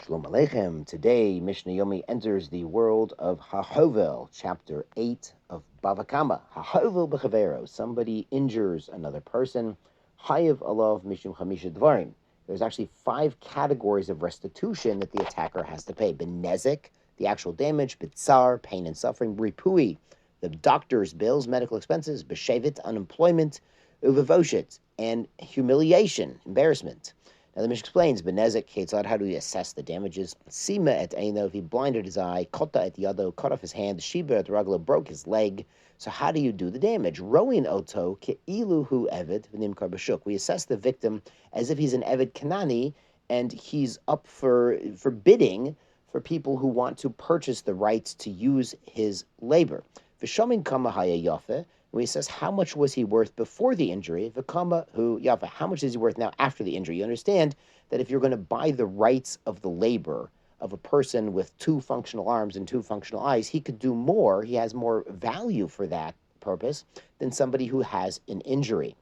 Shalom Aleichem. Today, Mishnah Yomi enters the world of Hahovel, chapter 8 of Bava Kama. Hahovel b'chavero. Somebody injures another person. Hayev alav mishum chamisha dvarim. There's actually 5 categories of restitution that the attacker has to pay. Benezek, the actual damage. Bitsar, pain and suffering. Ripui, the doctor's bills, medical expenses. B'shevet, unemployment. Uvavoshit, and humiliation, embarrassment. Now the Mishnah explains, Benezek, Ketzad, how do we assess the damages? Sima et Eino, if he blinded his eye, Kota et Yado, cut off his hand, Shiba et Raglo, broke his leg. So how do you do the damage? Roin Oto, Ke'ilu hu Eved, V'nim Karbashuk. We assess the victim as if he's an Eved Kanani, and he's up for bidding for people who want to purchase the rights to use his labor. V'shomin kama haya yafe, where he says, how much was he worth before the injury? V'kama hu yafa, how much is he worth now after the injury? You understand that if you're going to buy the rights of the labor of a person with 2 functional arms and 2 functional eyes, he could do more. He has more value for that purpose than somebody who has an injury.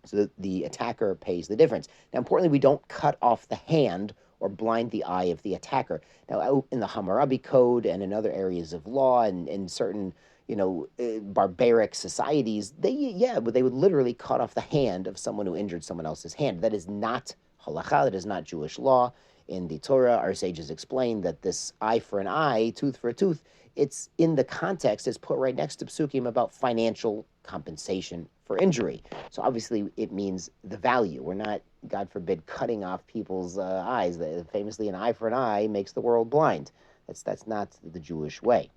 So the attacker pays the difference. Now, importantly, we don't cut off the hand or blind the eye of the attacker. Now, in the Hammurabi Code and in other areas of law and in certain barbaric societies, they would literally cut off the hand of someone who injured someone else's hand. That is not halacha, that is not Jewish law. In the Torah, our sages explain that this eye for an eye, tooth for a tooth, it's in the context, it's put right next to psukim about financial compensation for injury. So obviously it means the value. We're not, God forbid, cutting off people's eyes. Famously, an eye for an eye makes the world blind. That's not the Jewish way.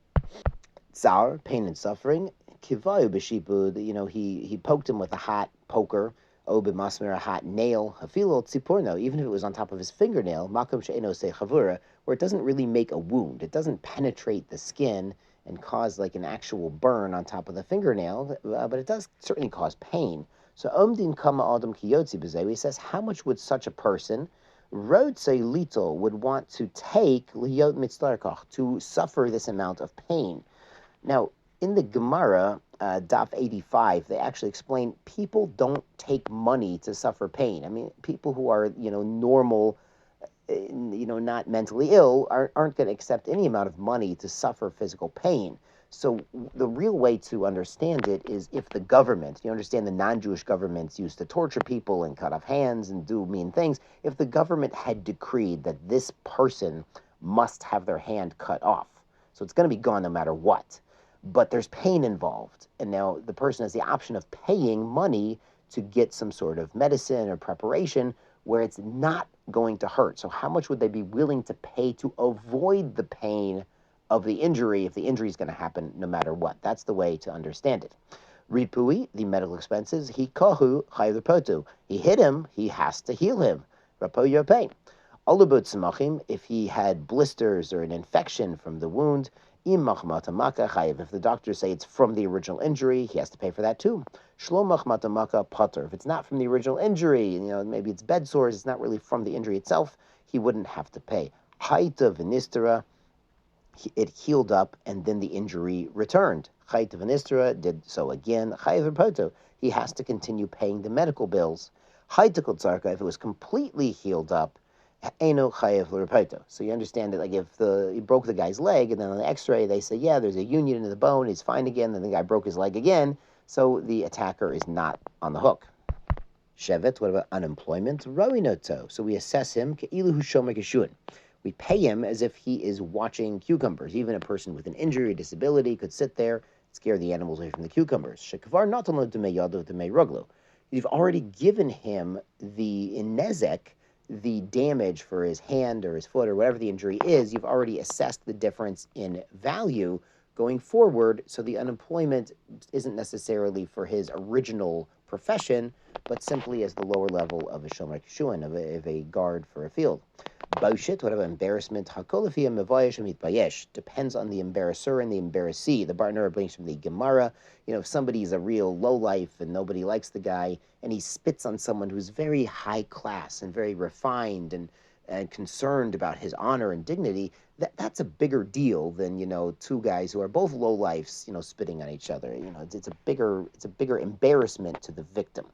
Tsar, pain and suffering. Kivayu b'shipud, he poked him with a hot poker. O b'masmer, a hot nail. Hafilo tzipurno, even if it was on top of his fingernail. Makom she'eno se chavura, where it doesn't really make a wound. It doesn't penetrate the skin and cause like an actual burn on top of the fingernail, but it does certainly cause pain. So omdin kama adam kiyotzi b'zeh, he says, how much would such a person, Rodse Lito, would want to take liyot mitzlarkach, to suffer this amount of pain? Now, in the Gemara, Daf 85, they actually explain people don't take money to suffer pain. I mean, people who are, normal, not mentally ill, aren't going to accept any amount of money to suffer physical pain. So the real way to understand it is if the government, you understand the non-Jewish governments used to torture people and cut off hands and do mean things, if the government had decreed that this person must have their hand cut off, so it's going to be gone no matter what, but there's pain involved, and now the person has the option of paying money to get some sort of medicine or preparation where it's not going to hurt. So how much would they be willing to pay to avoid the pain of the injury if the injury is going to happen no matter what? That's the way to understand it. Ripui, the medical expenses. He kohu chayv. He hit him, he has to heal him. Rapo yopay. Alubut samachim, if he had blisters or an infection from the wound. If the doctors say it's from the original injury, he has to pay for that too. Potter. If it's not from the original injury, maybe it's bed sores, it's not really from the injury itself, he wouldn't have to pay. Haita vinistera, it healed up and then the injury returned. Haita vinistera did so again. He has to continue paying the medical bills. Haita kotzarka, if it was completely healed up, Eno chayev l'repaito. So you understand that, like, if he broke the guy's leg, and then on the X-ray they say, yeah, there's a union in the bone, he's fine again. Then the guy broke his leg again, so the attacker is not on the hook. Shevet, what about unemployment? Roinoto. So we assess him ke'ilu hu shomer keshuin. We pay him as if he is watching cucumbers. Even a person with an injury or disability could sit there, scare the animals away from the cucumbers. Shekavar naton lo demei yado demei roglo. You've already given him the nezek, the damage for his hand or his foot or whatever the injury is. You've already assessed the difference in value going forward, so the unemployment isn't necessarily for his original profession, but simply as the lower level of a shomer kishuin, of a guard for a field. Boshit, whatever embarrassment, hakolafia mevayesh mitbayesh, depends on the embarrasser and the embarrassee. The Bartanura brings from the Gemara, if somebody's a real lowlife and nobody likes the guy, and he spits on someone who's very high class and very refined and concerned about his honor and dignity, that's a bigger deal than, 2 guys who are both lowlifes, spitting on each other. It's a bigger embarrassment to the victim.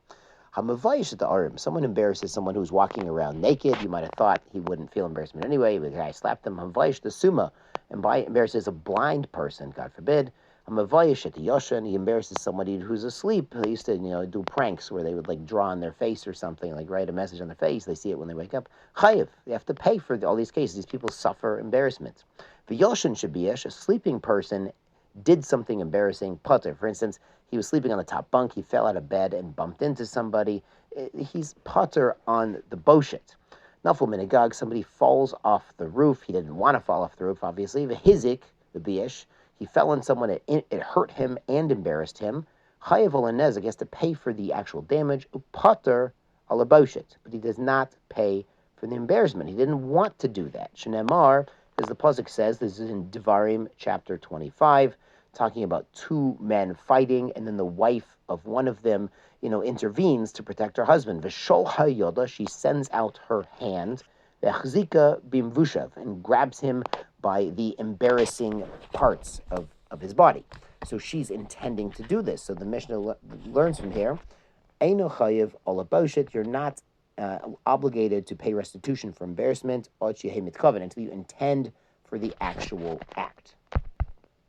Hamavayish at the arim. Someone embarrasses someone who's walking around naked. You might have thought he wouldn't feel embarrassment anyway, but the guy slapped him. Hamavayish the summa. And embarrasses a blind person, God forbid. Hamavayish at the yoshan. He embarrasses somebody who's asleep. They used to, do pranks where they would like draw on their face or something, like write a message on their face. They see it when they wake up. Chayiv. They have to pay for all these cases. These people suffer embarrassment. The yoshan should be a sleeping person did something embarrassing, pater. For instance, he was sleeping on the top bunk, he fell out of bed and bumped into somebody. He's pater on the boshit. Naful minigag, somebody falls off the roof. He didn't want to fall off the roof, obviously. The hizik, the biish, he fell on someone, it hurt him and embarrassed him. Chayav olanezek, he has to pay for the actual damage. Pater ala boshit, but he does not pay for the embarrassment. He didn't want to do that. Shenemar, as the pasuk says, this is in Devarim chapter 25, talking about two men fighting, and then the wife of one of them, intervenes to protect her husband. V'shol hayoda, she sends out her hand, v'achzika bimvushav, and grabs him by the embarrassing parts of his body. So she's intending to do this. So the Mishnah learns from here, Eino chayiv ola boshit, you're not obligated to pay restitution for embarrassment until you intend for the actual act.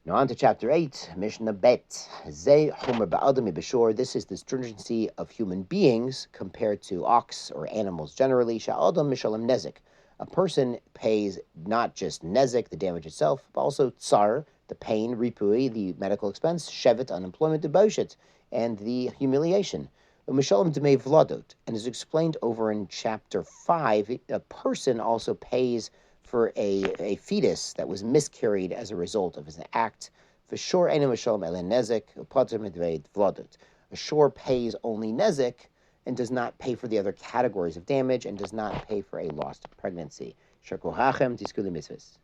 Now on to chapter 8, Mishnah Bet. Zeh homer ba'adami b'shor. This is the stringency of human beings compared to ox or animals generally. Sha'adam mishalem nezek. A person pays not just nezek, the damage itself, but also tsar, the pain, ripui, the medical expense, shevet, unemployment, deboshet, and the humiliation. Mishalem demei vladot, and is explained over in chapter 5. A person also pays for a fetus that was miscarried as a result of his act. For sure, eno mishalem ele nezek, upater medvei vladot. A shore pays only nezek and does not pay for the other categories of damage and does not pay for a lost pregnancy. Shako hachem tiskuli mitzvahs.